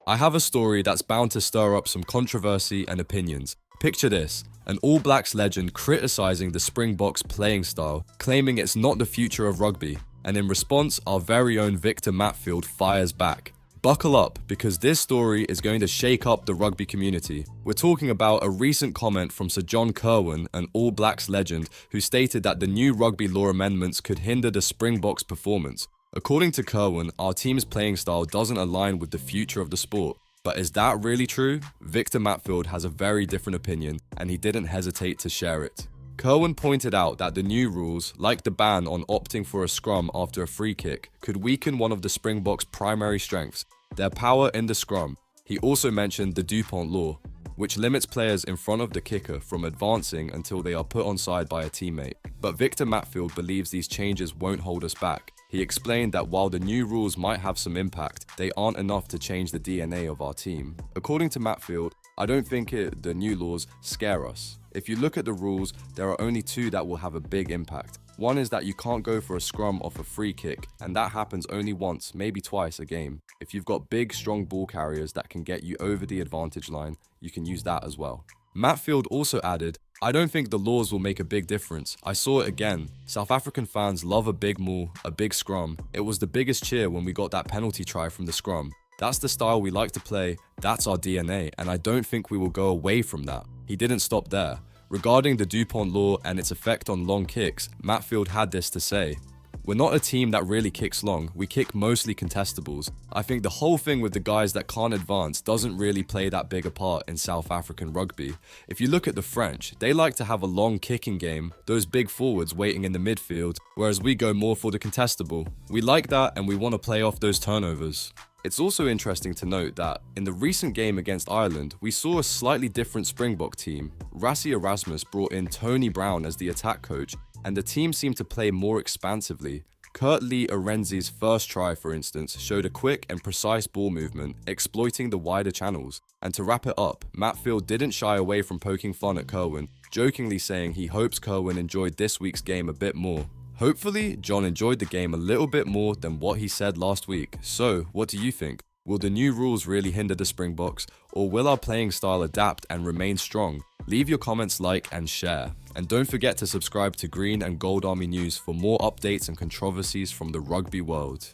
I have a story that's bound to stir up some controversy and opinions. Picture this, an All Blacks legend criticizing the Springboks playing style, claiming it's not the future of rugby. And in response, our very own Victor Matfield fires back. Buckle up, because this story is going to shake up the rugby community. We're talking about a recent comment from Sir John Kirwan, an All Blacks legend, who stated that the new rugby law amendments could hinder the Springboks' performance. According to Kirwan, our team's playing style doesn't align with the future of the sport. But is that really true? Victor Matfield has a very different opinion, and he didn't hesitate to share it. Kirwan pointed out that the new rules, like the ban on opting for a scrum after a free kick, could weaken one of the Springboks' primary strengths, their power in the scrum. He also mentioned the DuPont law, which limits players in front of the kicker from advancing until they are put onside by a teammate. But Victor Matfield believes these changes won't hold us back. He explained that while the new rules might have some impact, they aren't enough to change the DNA of our team. According to Matfield, I don't think the new laws scare us. If you look at the rules, there are only two that will have a big impact. One is that you can't go for a scrum off a free kick, and that happens only once, maybe twice a game. If you've got big, strong ball carriers that can get you over the advantage line, you can use that as well. Matfield also added, I don't think the laws will make a big difference. I saw it again. South African fans love a big maul, a big scrum. It was the biggest cheer when we got that penalty try from the scrum. That's the style we like to play, that's our DNA, and I don't think we will go away from that. He didn't stop there. Regarding the DuPont law and its effect on long kicks, Matfield had this to say. We're not a team that really kicks long, we kick mostly contestables. I think the whole thing with the guys that can't advance doesn't really play that big a part in South African rugby. If you look at the French, they like to have a long kicking game, those big forwards waiting in the midfield, whereas we go more for the contestable. We like that and we want to play off those turnovers. It's also interesting to note that, in the recent game against Ireland, we saw a slightly different Springbok team. Rassie Erasmus brought in Tony Brown as the attack coach, and the team seemed to play more expansively. Kurt Lee Arenzi's first try, for instance, showed a quick and precise ball movement, exploiting the wider channels. And to wrap it up, Matfield didn't shy away from poking fun at Kirwan, jokingly saying he hopes Kirwan enjoyed this week's game a bit more. Hopefully, John enjoyed the game a little bit more than what he said last week. So, what do you think? Will the new rules really hinder the Springboks, or will our playing style adapt and remain strong? Leave your comments, like and share. And don't forget to subscribe to Green and Gold Army News for more updates and controversies from the rugby world.